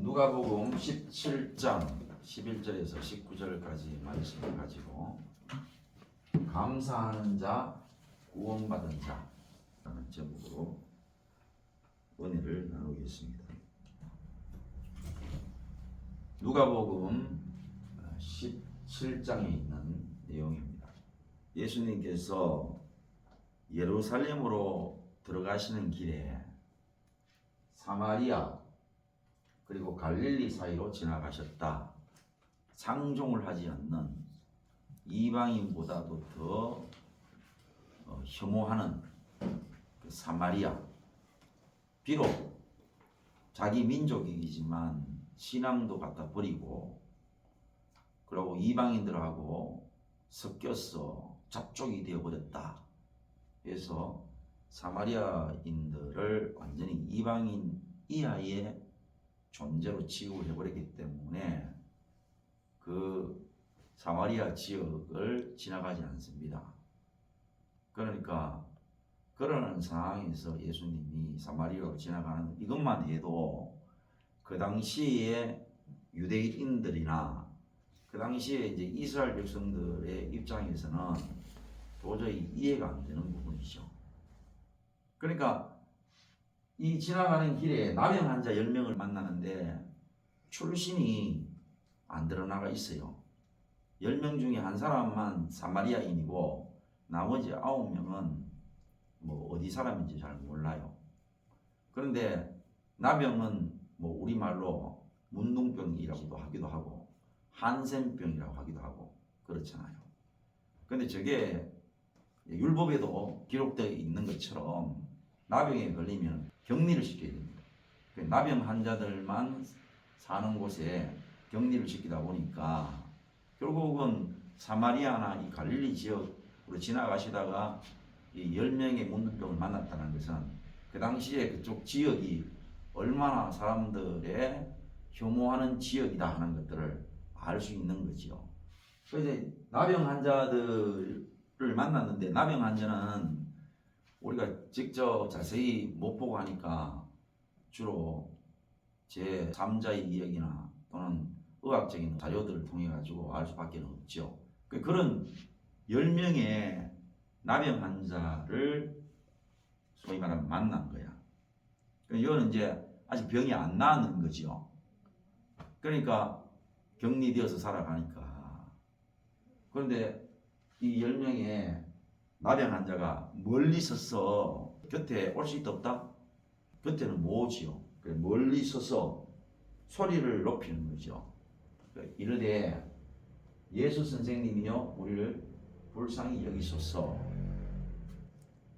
누가복음 17장 11절에서 19절까지 말씀을 가지고 감사하는 자, 구원받은 자라는 제목으로 은혜를 나누겠습니다. 누가복음 17장에 있는 내용입니다. 예수님께서 예루살렘으로 들어가시는 길에 사마리아 그리고 갈릴리 사이로 지나가셨다. 상종을 하지 않는 이방인보다도 더 혐오하는 그 사마리아, 비록 자기 민족이지만 신앙도 갖다 버리고 그리고 이방인들하고 섞여서 잡족이 되어버렸다. 그래서 사마리아인들을 완전히 이방인 이하의 존재로 취급을 해버렸기 때문에 그 사마리아 지역을 지나가지 않습니다. 그러니까 그러는 상황에서 예수님이 사마리아로 지나가는 이것만 해도 그 당시에 유대인들이나 그 당시에 이제 이스라엘 백성들의 입장에서는 도저히 이해가 안 되는 부분이죠. 그러니까 이 지나가는 길에 나병 환자 10명을 만나는데 출신이 안 드러나가 있어요. 10명 중에 한 사람만 사마리아인이고 나머지 9명은 뭐 어디 사람인지 잘 몰라요. 그런데 나병은 뭐 우리말로 문둥병이라고도 하기도 하고 한센병이라고 하기도 하고 그렇잖아요. 그런데 저게 율법에도 기록되어 있는 것처럼 나병에 걸리면 격리를 시켜야 됩니다. 나병 환자들만 사는 곳에 격리를 시키다 보니까 결국은 사마리아나 이 갈릴리 지역으로 지나가시다가 이 10명의 문둥병을 만났다는 것은 그 당시에 그쪽 지역이 얼마나 사람들의 혐오하는 지역이다 하는 것들을 알 수 있는 거죠. 그래서 나병 환자들을 만났는데 나병 환자는 우리가 직접 자세히 못 보고 하니까 주로 제 3자의 이야기나 또는 의학적인 자료들을 통해 가지고 알 수밖에 없죠. 그런 10명의 나병 환자를 소위 말하면 만난 거야. 이거는 이제 아직 병이 안 나는 거죠. 그러니까 격리되어서 살아가니까. 그런데 이 10명의 나병 환자가 멀리 서서 곁에 올 수 있다 없다? 곁에는 못 오지요. 멀리 서서 소리를 높이는 거죠. 이르되 예수 선생님이요 우리를 불쌍히 여기소서.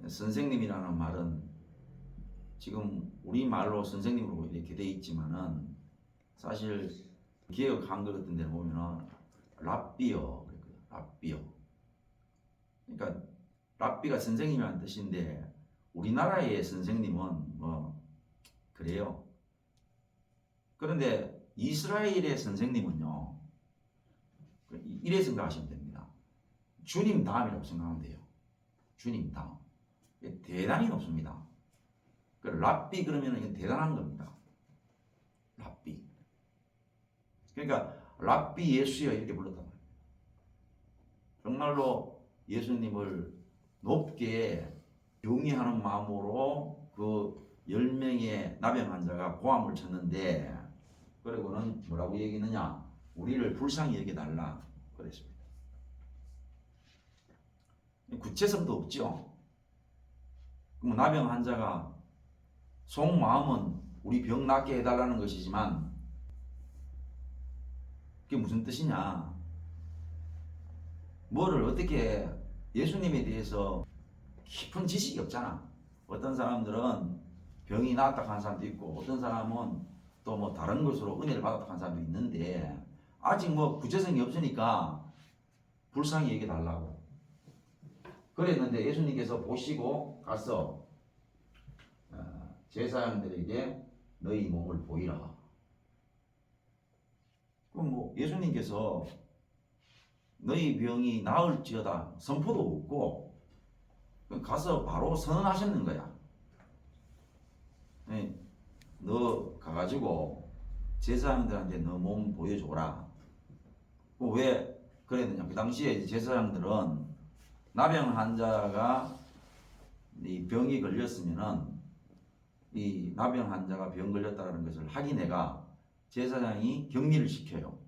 선생님이라는 말은 지금 우리말로 선생님으로 이렇게 돼 있지만은 사실 기억 한글 같은 데는 보면은 랍비요. 랍비요. 그러니까 랍비가 선생님이라는 뜻인데 우리나라의 선생님은 뭐 그래요. 그런데 이스라엘의 선생님은요 이래 생각하시면 됩니다. 주님 다음이라고 생각하면 돼요. 주님 다음. 대단히 높습니다. 랍비 그러면 이건 대단한 겁니다. 랍비. 그러니까 랍비 예수여 이렇게 불렀단 말이에요. 정말로 예수님을 높게 경외하는 마음으로 그 10명의 나병 환자가 고함을 쳤는데 그리고는 뭐라고 얘기했느냐? 우리를 불쌍히 여겨달라 그랬습니다. 구체성도 없죠. 그럼 나병 환자가 속마음은 우리 병 낫게 해달라는 것이지만 그게 무슨 뜻이냐? 뭐를 어떻게 예수님에 대해서 깊은 지식이 없잖아. 어떤 사람들은 병이 나았다 하는 사람도 있고 어떤 사람은 또 뭐 다른 것으로 은혜를 받았다 하는 사람도 있는데 아직 뭐 구체성이 없으니까 불쌍히 여겨달라고 그랬는데 예수님께서 보시고 가서 제사장들에게 너희 몸을 보이라. 그럼 뭐 예수님께서 너희 병이 나을지어다 선포도 없고 가서 바로 선언하셨는 거야. 너 가가지고 제사장들한테 너 몸 보여줘라. 왜 그랬느냐? 그 당시에 제사장들은 나병 환자가 이 병이 걸렸으면은 이 나병 환자가 병 걸렸다는 것을 확인해가 제사장이 격리를 시켜요.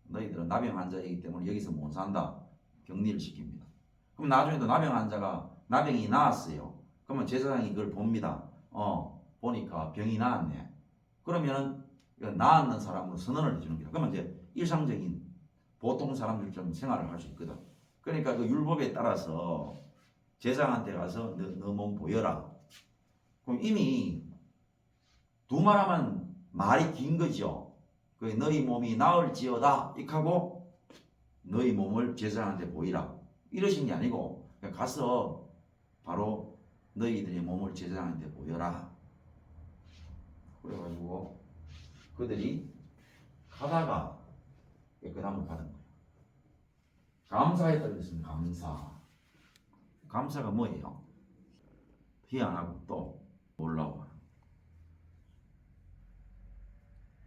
너희들은 나병 환자이기 때문에 여기서 못 산다. 격리를 시킵니다. 그럼 나중에도 나병 환자가 나병이 나았어요. 그러면 제사장이 그걸 봅니다. 보니까 병이 나았네. 그러면은 나았는 사람으로 선언을 해주는 거야. 그러면 이제 일상적인 보통 사람들처럼 생활을 할 수 있거든. 그러니까 그 율법에 따라서 제사장한테 가서 너 몸 보여라. 그럼 이미 두 말하면 말이 긴 거죠. 그 너희 몸이 나을지어다 이렇게 하고 너희 몸을 제사장한테 보이라 이러신 게 아니고 그냥 가서 바로 너희들의 몸을 제사장한테 보여라. 그래가지고 그들이 가다가 깨끗함을 받은 거예요. 감사했다 그랬습니다. 감사가 뭐예요? 희한하고 또 놀라워.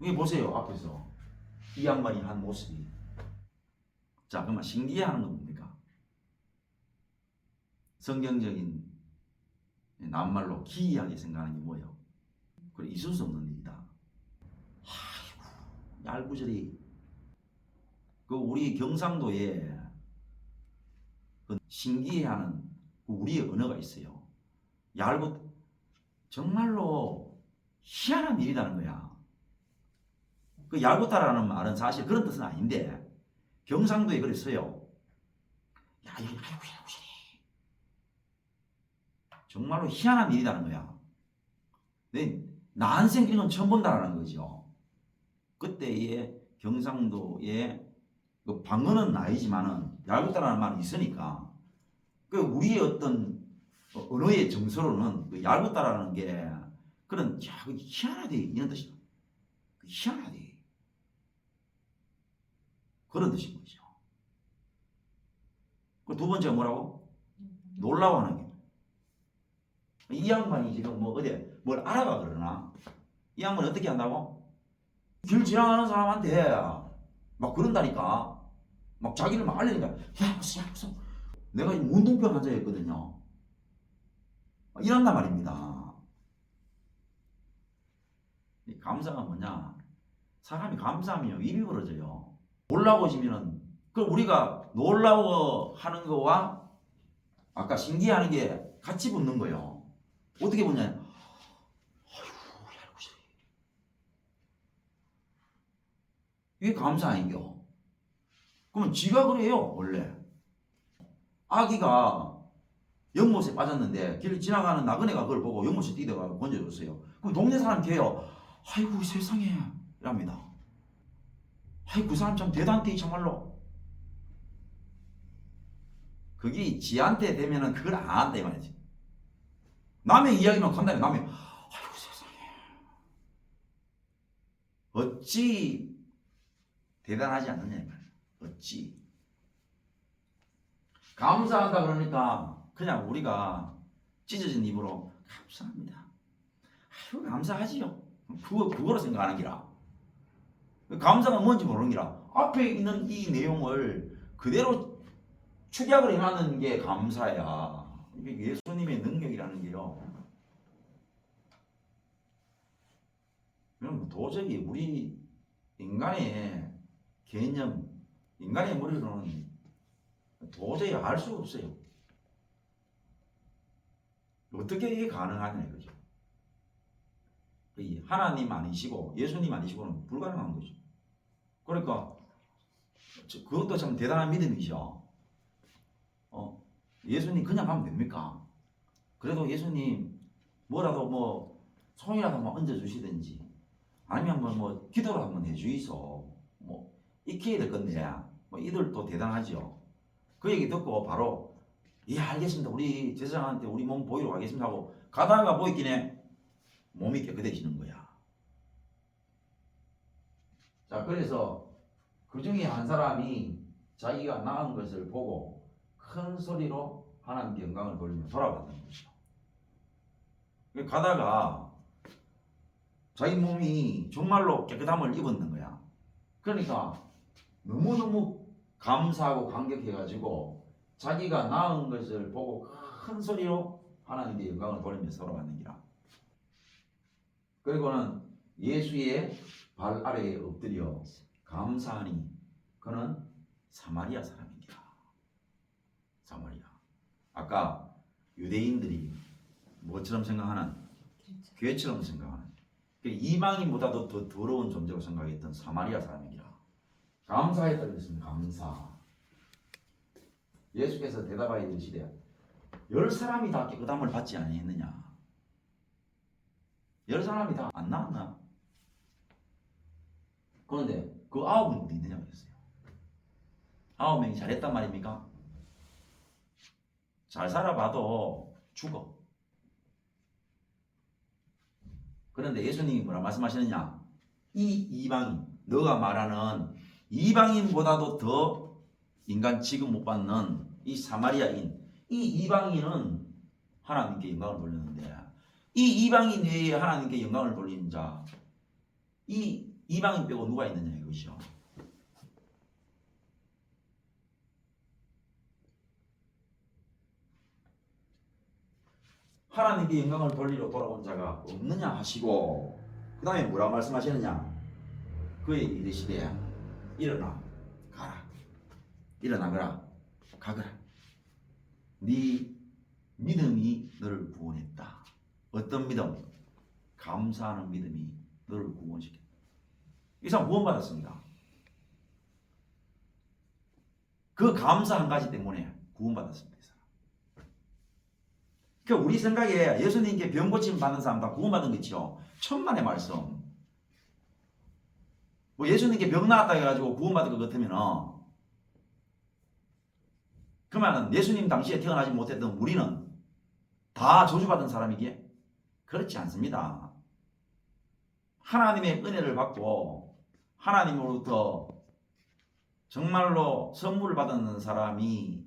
여기 보세요. 앞에서 이 양반이 한 모습이. 자, 그러면 신기해하는 건 뭡니까? 성경적인 낱말로 기이하게 생각하는 게 뭐예요? 그래, 있을 수 없는 일이다. 아이고, 얄구절이. 그 우리 경상도에 그 신기해하는 그 우리의 언어가 있어요. 얄구, 정말로 희한한 일이라는 거야. 그 얄궂다라는 말은 사실 그런 뜻은 아닌데 경상도에 그랬어요. 야, 이거 아이고 정말로 희한한 일이라는 거야. 난생 이런 건 처음 본다라는 거죠. 그때의 경상도의 그 방언은 아니지만은 얄궂다라는 말이 있으니까 그 우리의 어떤 언어의 정서로는 그 얄궂다라는 게 그런 그 희한하대 이런 뜻이다. 희한하대. 그런 뜻인 거죠. 그 두 번째가 뭐라고? 놀라워하는 게. 이 양반이 지금 뭐 어디 뭘 알아가 그러나? 이 양반이 어떻게 한다고? 길 지나가는 사람한테 막 그런다니까. 막 자기를 막 알리니까 야 무슨 내가 운동병 환자였거든요. 이런단 말입니다. 이 감사가 뭐냐? 사람이 감사하면 입이 벌어져요. 놀라워지면은 그 우리가 놀라워하는 거와 아까 신기하는 게 같이 붙는 거예요. 어떻게 보냐? 아이고 얄궂이. 이게 감사 아닌겨? 그러면 지가 그래요 원래. 아기가 연못에 빠졌는데 길 지나가는 나그네가 그걸 보고 연못에 뛰다가 건져줬어요. 그럼 동네 사람 걔요. 아이고 세상에 이랍니다. 아이고 그 사람 참 대단해 정말로. 그게 지한테 되면은 그걸 안 한다 이 말이지. 남의 이야기만 간다면 남의 아이고 세상에 어찌 대단하지 않느냐 이 말이야. 어찌 감사한다 그러니까 그냥 우리가 찢어진 입으로 감사합니다. 아이고 감사하지요. 그거로 생각하는 기라. 감사가 뭔지 모르는 기라. 앞에 있는 이 내용을 그대로 축약을 해놨는 게 감사야. 이게 예수님의 능력이라는 게요. 그럼 도저히 우리 인간의 개념, 인간의 머리로는 도저히 알 수가 없어요. 어떻게 이게 가능하냐 이거죠. 하나님 아니시고 예수님 아니시고는 불가능한 거죠. 그러니까 그것도 참 대단한 믿음이죠. 예수님 그냥 가면 됩니까? 그래도 예수님 뭐라도 뭐 손이라도 한번 얹어주시든지 아니면 뭐 기도를 한번 해주이소. 뭐 익혀야 될 건데 뭐 이들도 대단하죠. 그 얘기 듣고 바로 예 알겠습니다. 우리 제사장한테 우리 몸 보이러 가겠습니다 하고 가다가 보이기네 몸이 깨끗해지는 거야. 자 그래서 그 중에 한 사람이 자기가 나은 것을 보고 큰 소리로 하나님께 영광을 돌리며 돌아갔던 것이죠. 가다가 자기 몸이 정말로 깨끗함을 입었는 거야. 그러니까 너무너무 감사하고 감격해가지고 자기가 낳은 것을 보고 큰 소리로 하나님께 영광을 돌리며 서러워하는 기라. 그리고는 예수의 발 아래에 엎드려 감사하니 그는 사마리아 사람이니라. 사마리아. 아까 유대인들이 뭐처럼 생각하는? 괴처럼 생각하는. 이방인보다도 더 더러운 존재로 생각했던 사마리아 사람이니라. 감사했다고 했습니다. 감사. 예수께서 대답하여 이르시되 10사람이 다 깨끗함을 받지 아니했느냐? 10사람이 다 안 나왔나? 그런데 그 9은 어디 있느냐 그랬어요. 9명이 잘했단 말입니까? 잘 살아봐도 죽어. 그런데 예수님이 뭐라 말씀하시느냐? 이 이방인, 너가 말하는 이방인보다도 더 인간 취급 못 받는 이 사마리아인, 이 이방인은 하나님께 영광을 돌리는데 이 이방인 외에 하나님께 영광을 돌리는 자, 이 이방인 빼고 누가 있느냐 이것이요. 하나님께 영광을 돌리러 돌아온 자가 없느냐 하시고 그 다음에 뭐라고 말씀하시느냐? 그에 이르시되 일어나 가라. 일어나거라. 가거라. 네 믿음이 너를 구원했다. 어떤 믿음? 감사하는 믿음이 너를 구원시켰다. 이 사람 구원받았습니다. 그 감사 한 가지 때문에 구원받았습니다. 그러니까 우리 생각에 예수님께 병 고침 받는 사람 다 구원받은 거 있죠. 천만의 말씀. 뭐 예수님께 병 나았다 해가지고 구원받은 것 같으면 그러면 예수님 당시에 태어나지 못했던 우리는 다 저주받은 사람이기에? 그렇지 않습니다. 하나님의 은혜를 받고 하나님으로부터 정말로 선물을 받는 사람이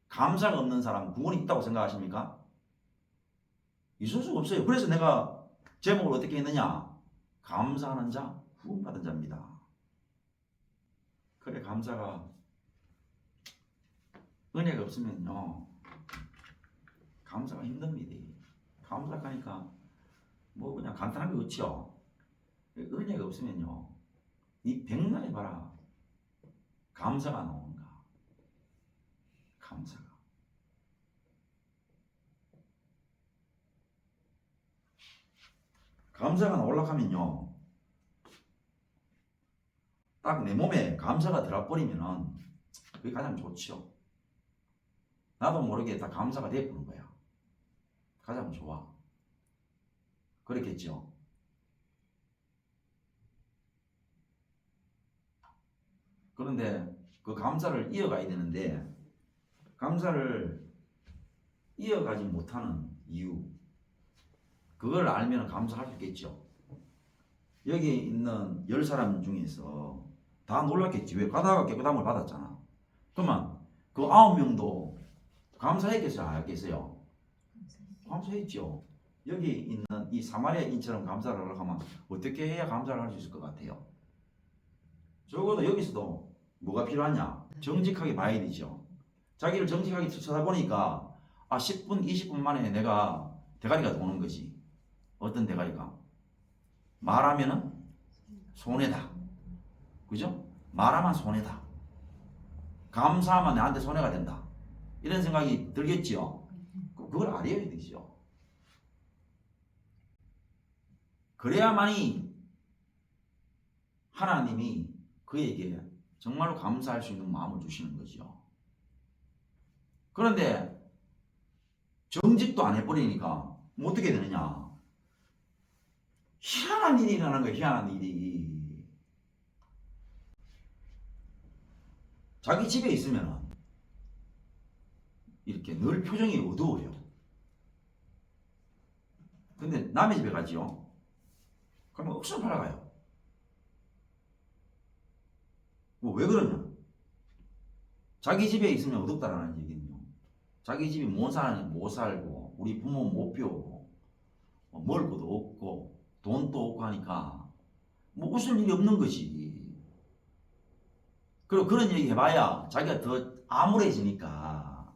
감사가 없는 사람 구원이 있다고 생각하십니까? 있을 수가 없어요. 그래서 내가 제목을 어떻게 했느냐? 감사하는 자, 구원받은 자입니다. 그래 감사가 은혜가 없으면요 감사가 힘듭니다. 감사하니까 뭐 그냥 간단한 거 그렇죠. 은혜가 없으면요 이 백날 해봐라 감사가 나오는가. 감사가 나오려고 하면요 딱 내 몸에 감사가 들어버리면은 그게 가장 좋죠. 나도 모르게 다 감사가 되어버린 거야. 가장 좋아. 그렇겠죠. 그런데 그 감사를 이어가야 되는데 감사를 이어가지 못하는 이유 그걸 알면 감사할 수 있겠죠. 여기 있는 10사람 중에서 다 놀랐겠지. 왜? 가다가 깨끗함을 받았잖아. 그러면 그 9명도 감사했겠어요? 안 했겠어요? 감사했죠. 여기 있는 이 사마리아인처럼 감사를 하려고 하면 어떻게 해야 감사를 할 수 있을 것 같아요? 적어도 여기서도 뭐가 필요하냐? 정직하게 봐야 되죠. 자기를 정직하게 쳐다보니까 10분, 20분 만에 내가 대가리가 도는 거지. 어떤 대가리가? 말하면은 손해다. 그죠? 말하면 손해다. 감사하면 나한테 손해가 된다. 이런 생각이 들겠지요. 그걸 알아야 되죠. 그래야만이 하나님이 그에게 정말로 감사할 수 있는 마음을 주시는 거죠. 그런데 정직도 안 해버리니까 뭐 어떻게 되느냐? 희한한 일이 일어나는 거예요. 희한한 일이. 자기 집에 있으면 이렇게 늘 표정이 어두워요. 근데 남의 집에 가지요. 그러면 억수로 팔아가요. 뭐 왜 그러냐? 자기 집에 있으면 어둡다라는 얘기는요. 자기 집이 못 살고 우리 부모 못 배우고 먹을 것도 없고 돈도 없고 하니까 뭐 웃을 일이 없는 거지. 그리고 그런 얘기 해봐야 자기가 더 암울해지니까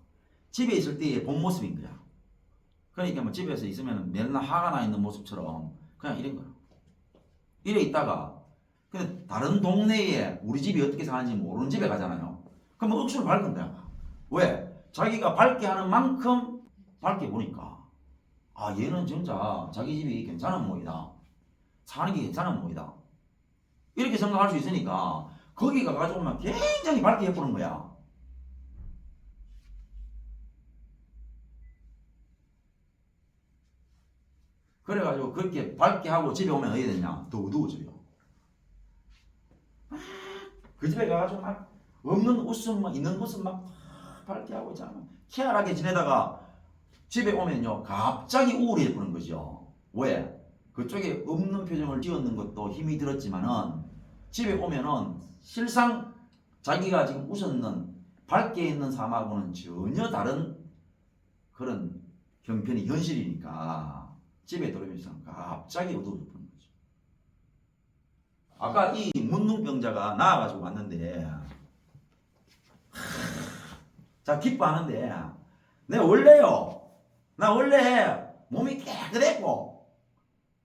집에 있을 때의 본 모습인 거야. 그러니까 뭐 집에서 있으면 맨날 화가 나 있는 모습처럼 그냥 이런 거야. 이래 있다가 근데 다른 동네에 우리 집이 어떻게 사는지 모르는 집에 가잖아요. 그럼 억수로 밝은 거야. 왜? 자기가 밝게 하는 만큼 밝게 보니까 아 얘는 진짜 자기 집이 괜찮은 모이다. 사는 게 괜찮은 모이다. 이렇게 생각할 수 있으니까 거기 가가지고 막 굉장히 밝게 해보는 거야. 그래가지고 그렇게 밝게 하고 집에 오면 어떻게 되냐? 더 어두워져요. 그 집에 가가지고 막 없는 웃음 막 있는 웃음 막 밝게 하고 있잖아. 희한하게 지내다가 집에 오면요 갑자기 우울해 보는 거죠. 왜? 그쪽에 없는 표정을 지었는 것도 힘이 들었지만은 집에 오면은 실상 자기가 지금 웃었는 밝게 있는 삶하고는 전혀 다른 그런 형편이 현실이니까 집에 들어오면서 갑자기 어두워져 보는 거죠. 아까 이 문둥병자가 나와가지고 왔는데 자 기뻐하는데 내가 원래요 나 원래 몸이 깨끗했고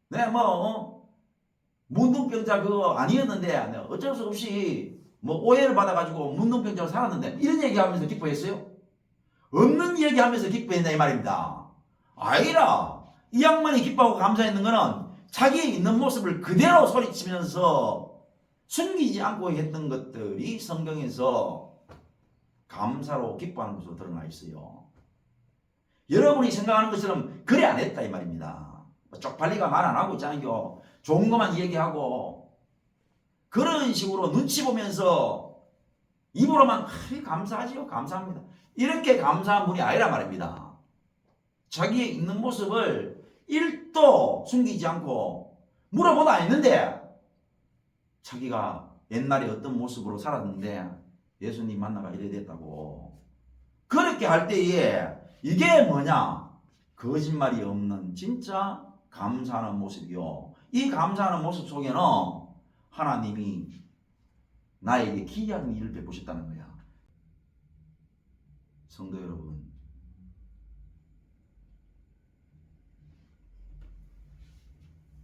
내가 뭐 문둥병자 그거 아니었는데 내가 어쩔 수 없이 뭐 오해를 받아가지고 문둥병자로 살았는데 이런 얘기하면서 기뻐했어요? 없는 얘기하면서 기뻐했냐 이 말입니다. 아니라 이 양반이 기뻐하고 감사했는 거는 자기의 있는 모습을 그대로 소리치면서 숨기지 않고 했던 것들이 성경에서 감사로 기뻐하는 것으로 드러나 있어요. 여러분이 생각하는 것처럼 그래 안 했다 이 말입니다. 쪽팔리가 말 안 하고 있잖아요. 좋은 것만 얘기하고 그런 식으로 눈치 보면서 입으로만 감사하지요 감사합니다 이렇게 감사한 분이 아니란 말입니다. 자기의 있는 모습을 1도 숨기지 않고 물어보다 했는데 자기가 옛날에 어떤 모습으로 살았는데 예수님 만나가 이래 됐다고 그렇게 할 때에 이게 뭐냐 거짓말이 없는 진짜 감사하는 모습이요. 이 감사하는 모습 속에는 하나님이 나에게 기이한 일을 베푸셨다는 거야. 성도 여러분,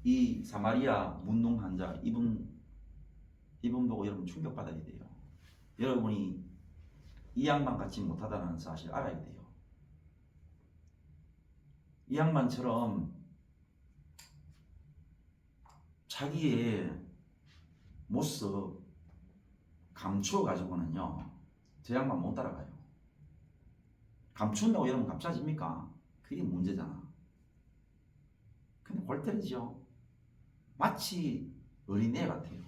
이 사마리아 문둥 환자 이분 보고 여러분 충격받아야 돼요. 여러분이 이 양반 같이 못하다는 사실 알아야 돼요. 이 양반처럼 자기의 모습 감추어 가지고는요 저 양반 못 따라가요. 감춘다고 여러분 감춰집니까? 그게 문제잖아. 근데 골 때리죠. 마치 어린애 같아요.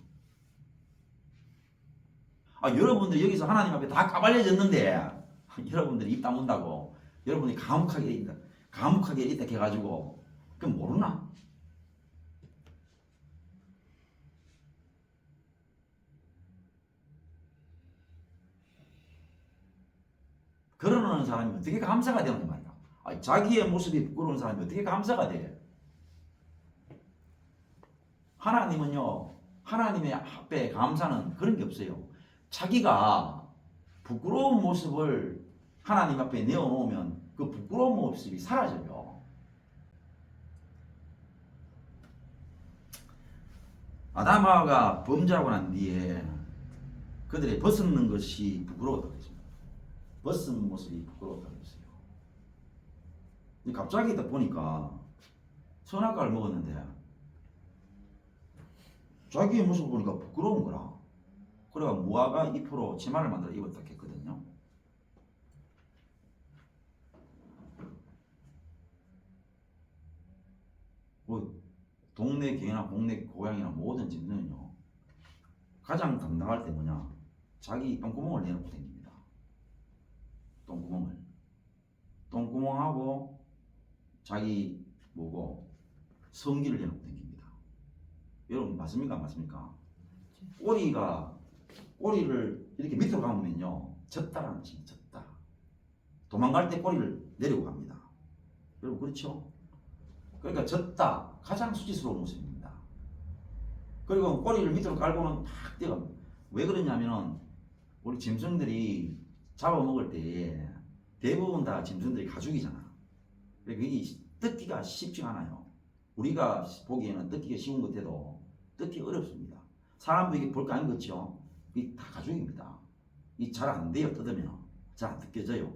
여러분들 여기서 하나님 앞에 다 까발려졌는데 여러분들이 입 다문다고 여러분이 감옥하게 있다 해가지고 그럼 모르나? 그러는 사람이 어떻게 감사가 되는 말이야? 자기의 모습이 부끄러운 사람이 어떻게 감사가 돼? 하나님은요, 하나님의 앞에 감사는 그런 게 없어요. 자기가 부끄러운 모습을 하나님 앞에 내어놓으면 그 부끄러운 모습이 사라져요. 아담하가 범죄하고 난 뒤에 그들이 벗는 것이 부끄러웠다고 했습니다. 벗은 모습이 부끄러웠다고 했어요. 갑자기 딱 보니까 선악과를 먹었는데 자기의 모습을 보니까 부끄러운 거라. 그래가 무화과 잎으로 치마를 만들어 입었다 했거든요. 뭐 동네 개나 동네 고양이나 모든 집들은요 가장 당당할 때 뭐냐 자기 똥구멍을 내놓고 다닙니다. 똥구멍하고 자기 뭐고 성기를 내놓고 다닙니다. 여러분 맞습니까? 맞습니까? 꼬리를 이렇게 밑으로 감으면요 졌다라는 뜻이 졌다. 도망갈 때 꼬리를 내리고 갑니다. 여러분 그렇죠? 그러니까 졌다 가장 수치스러운 모습입니다. 그리고 꼬리를 밑으로 깔고는 탁 뛰어갑니다. 왜 그러냐면은 우리 짐승들이 잡아먹을 때 대부분 다 짐승들이 가죽이잖아. 그게 뜯기가 쉽지 않아요. 우리가 보기에는 뜯기가 쉬운 것 같아도 뜯기 어렵습니다. 사람도 이게 볼 거 아닌 거죠. 이게 다 가죽입니다. 이 잘 안 돼요. 뜯으면 잘 안 뜯겨져요.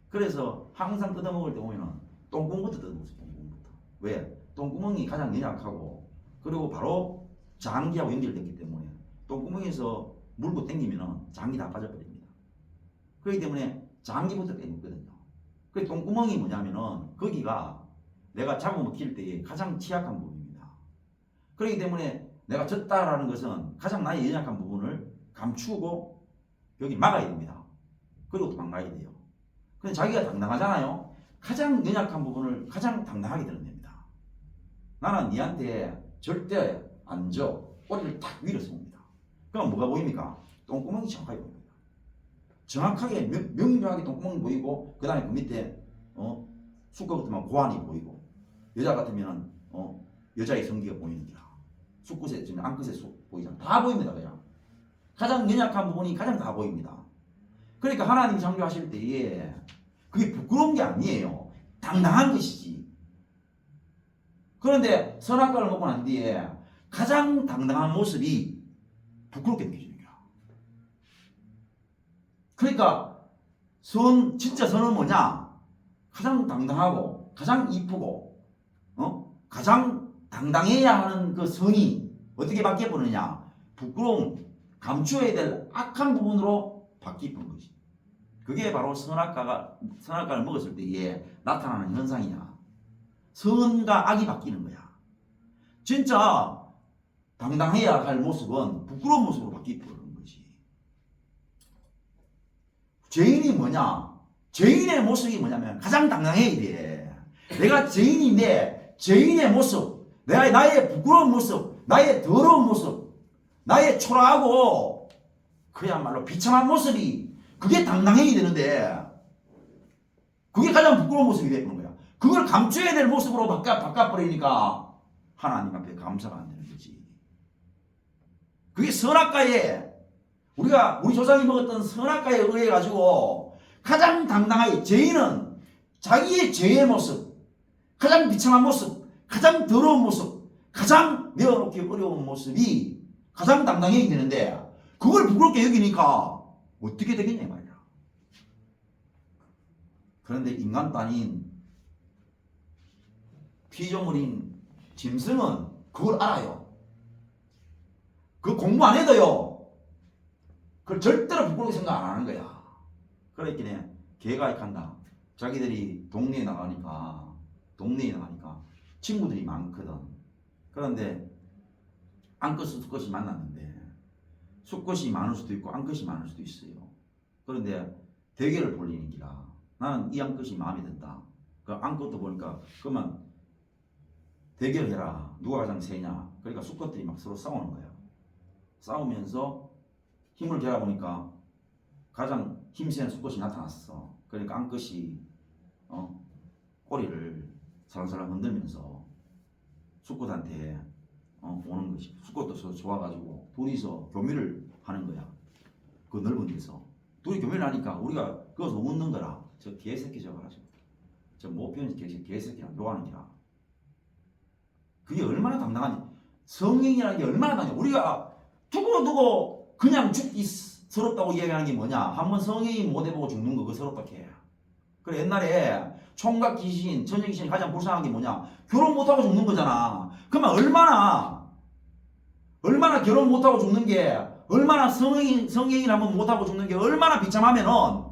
그래서 항상 뜯어먹을 때 보면은 똥구멍부터 뜯어먹어요. 똥구멍부터. 왜? 똥구멍이 가장 연약하고 그리고 바로 장기하고 연결됐기 때문에 똥구멍에서 물고 당기면은 장기 다 빠져버립니다. 그렇기 때문에 장기부터 빼먹거든요. 그 똥구멍이 뭐냐면은 거기가 내가 잡아먹힐 때에 가장 취약한 부분입니다. 그렇기 때문에 내가 졌다라는 것은 가장 나의 연약한 부분을 감추고 여기 막아야 됩니다. 그리고 도망가야 돼요. 근데 자기가 당당하잖아요. 가장 연약한 부분을 가장 당당하게 드러냅니다. 나는 니한테 절대 안 져. 꼬리를 탁 위로 세웁니다. 그럼 뭐가 보입니까? 똥구멍이 정확하게 보입니다. 정확하게 명료하게 똥구멍이 보이고 그 다음에 그 밑에 수컷 같으면 고환이 보이고 여자 같으면 여자의 성기가 보이는 기라. 수컷에 지금 암컷에 보이잖아. 다 보입니다. 그냥 가장 연약한 부분이 가장 다 보입니다. 그러니까 하나님 창조하실 때에 그게 부끄러운 게 아니에요. 당당한 것이지. 그런데 선악과를 먹고 난 뒤에 가장 당당한 모습이 부끄럽게 느껴지는 거야. 그러니까 진짜 선은 뭐냐? 가장 당당하고 가장 이쁘고 가장 당당해야 하는 그 선이 어떻게 바뀌어버리느냐? 부끄러움, 감추어야 될 악한 부분으로 바뀌는 거지. 그게 바로 선악과를 먹었을 때에 나타나는 현상이야. 선과 악이 바뀌는 거야. 진짜 당당해야 할 모습은 부끄러운 모습으로 바뀌어버리는 거지. 죄인이 뭐냐? 죄인의 모습이 뭐냐면 가장 당당해야 돼. 내가 죄인인데 죄인의 모습, 나의 부끄러운 모습, 나의 더러운 모습, 나의 초라하고 그야말로 비참한 모습이 그게 당당해야 되는데 그게 가장 부끄러운 모습이 되는 거야. 그걸 감춰야 될 모습으로 바꿔버리니까 하나님 앞에 감사가 안 되는 거지. 그게 선악과에 우리 조상이 먹었던 선악과에 의해 가지고 가장 당당하게 죄인은 자기의 죄의 모습, 가장 비참한 모습, 가장 더러운 모습, 가장 내어놓기 어려운 모습이 가장 당당해야 되는데 그걸 부끄럽게 여기니까 어떻게 되겠냐 말이야. 그런데 인간도 아닌 피조물인 짐승은 그걸 알아요. 그 공부 안 해도요. 그걸 절대로 부끄럽게 생각 안 하는 거야. 그랬긴 개가 익한다. 자기들이 동네에 나가니까 친구들이 많거든. 그런데 암컷 수컷이 만났는데 수컷이 많을 수도 있고 암컷이 많을 수도 있어요. 그런데 대결을 벌리는 기라. 나는 이 암컷이 마음에 든다. 그 암컷도 보니까 그만 대결해라. 누가 가장 세냐. 그러니까 수컷들이 막 서로 싸우는 거야. 싸우면서 힘을 겨라 보니까 가장 힘센 수컷이 나타났어. 그러니까 암컷이 꼬리를 살랑살랑 흔들면서 수컷한테 오는 것이. 수컷도 서로 좋아가지고 둘이서 교미를 하는 거야. 그 넓은 데서 둘이 교미를 하니까 우리가 그것을 웃는 거라. 저 개새끼 저거 하죠. 저 못배운 개새끼랑 욕하는 기라. 그게 얼마나 당당하니. 성령이라는 게 얼마나 당당해. 우리가 두고 그냥 죽기 서럽다고 이야기하는 게 뭐냐. 한번 성령이 못 해보고 죽는 거 그거 서럽다고 해. 그래 옛날에 총각 귀신, 처녀 귀신이 가장 불쌍한 게 뭐냐. 결혼 못하고 죽는 거잖아. 그러면 얼마나 결혼 못하고 죽는 게 얼마나 성행이라면 못하고 죽는 게 얼마나 비참하면은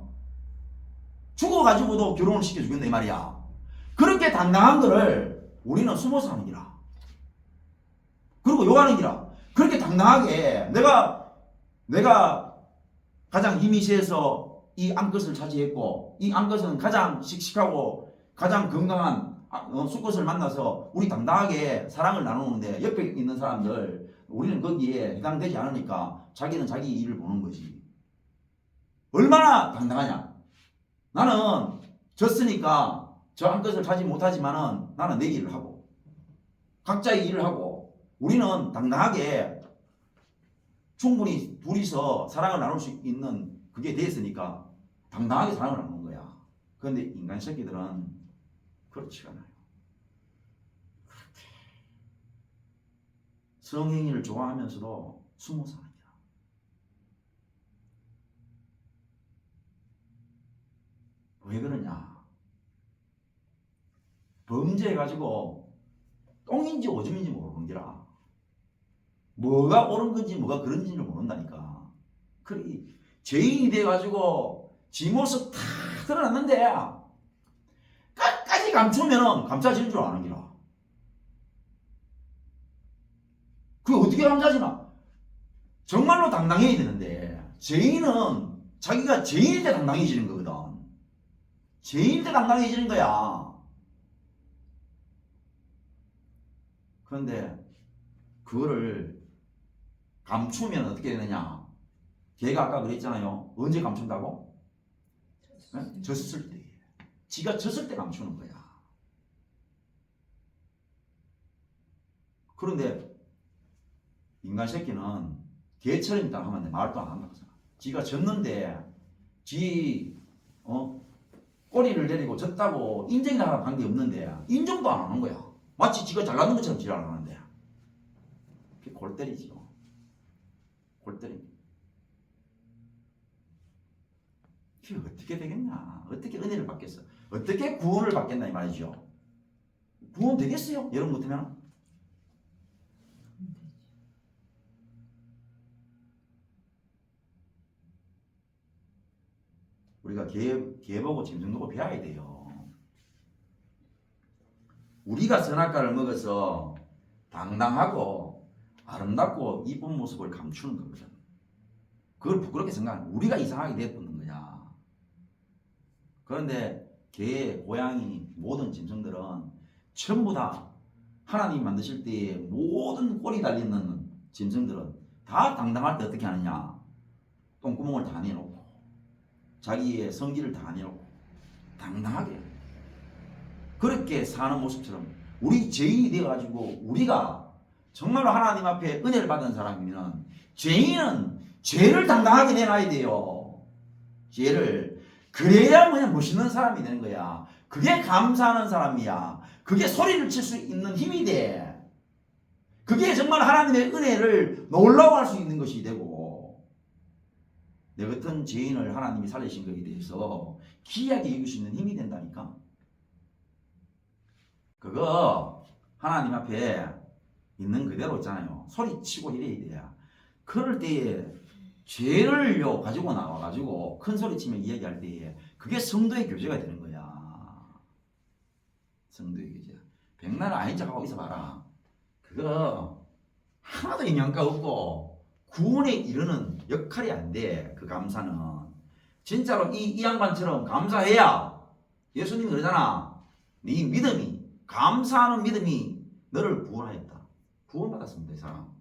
죽어가지고도 결혼을 시켜주겠네 이 말이야. 그렇게 당당한 거를 우리는 숨어서 하는 기라. 그리고 욕하는 기라. 그렇게 당당하게 내가 가장 힘이 세서 이 암컷을 차지했고 이 암컷은 가장 씩씩하고 가장 건강한 수컷을 만나서 우리 당당하게 사랑을 나누는데 옆에 있는 사람들 우리는 거기에 해당되지 않으니까 자기는 자기 일을 보는 거지. 얼마나 당당하냐. 나는 졌으니까 저 암컷을 차지 못하지만은 나는 내 일을 하고 각자의 일을 하고 우리는 당당하게 충분히 둘이서 사랑을 나눌 수 있는 그게 됐으니까 당당하게 사랑을 나누는 거야. 그런데 인간 새끼들은 그렇지가 않아요. 성행위를 좋아하면서도 숨어 사는 거야. 왜 그러냐? 범죄해가지고 똥인지 오줌인지 모르는 게라. 뭐가 옳은 건지 뭐가 그런 지를 모른다니까. 그래, 죄인이 돼가지고 지 모습 다 드러났는데 끝까지 감추면 감싸지는 줄 아는 기라. 그게 어떻게 감싸지나? 정말로 당당해야 되는데 죄인은 자기가 죄인일 때 당당해지는 거거든. 죄인일 때 당당해지는 거야. 그런데 그거를 감추면 어떻게 되느냐? 걔가 아까 그랬잖아요. 언제 감춘다고? 네? 졌을 때. 지가 졌을 때 감추는 거야. 그런데 인간 새끼는 개처럼 있다 하면 말도 안 한다고 생각. 지가 졌는데 지 꼬리를 내리고 졌다고 인정이나 관계 없는데 인정도 안 하는 거야. 마치 지가 잘나는 것처럼 지랄을 하는데. 그게 골 때리지요. 골 때립니다. 그게 어떻게 되겠냐? 어떻게 은혜를 받겠어? 어떻게 구원을 받겠나 이 말이죠. 구원 되겠어요? 여러분 같으면? 우리가 개 보고 짐승 보고 배워야 돼요. 우리가 선악과를 먹어서 당당하고 아름답고 이쁜 모습을 감추는 거거든. 그걸 부끄럽게 생각하는 거야. 우리가 이상하게 내뿜는 거야. 그런데 개, 고양이, 모든 짐승들은 전부 다 하나님 만드실 때 모든 꼬리 달리는 짐승들은 다 당당할 때 어떻게 하느냐? 똥구멍을 다 내놓고 자기의 성질을 다 내놓고 당당하게 그렇게 사는 모습처럼 우리 죄인이 되어가지고 우리가 정말로 하나님 앞에 은혜를 받은 사람이면 죄인은 죄를 당당하게 내놔야 돼요. 죄를. 그래야 그냥 멋있는 사람이 되는 거야. 그게 감사하는 사람이야. 그게 소리를 칠 수 있는 힘이 돼. 그게 정말 하나님의 은혜를 놀라워할 수 있는 것이 되고 내 같은 죄인을 하나님이 살리신 것에 대해서 기이하게 여길 수 있는 힘이 된다니까. 그거 하나님 앞에 있는 그대로 있잖아요. 소리치고 이래야 돼요. 그럴 때에 죄를요 가지고 나와가지고 큰 소리치며 이야기할 때에 그게 성도의 교제가 되는 거야. 성도의 교제. 백날 아닌 척하고 있어봐라. 그거 하나도 영향가 없고 구원에 이르는 역할이 안 돼. 그 감사는 진짜로 이 양반처럼 감사해야 예수님이 그러잖아. 네 믿음이 감사하는 믿음이 너를 구원하였다. 구원받았습니다. 이 사람.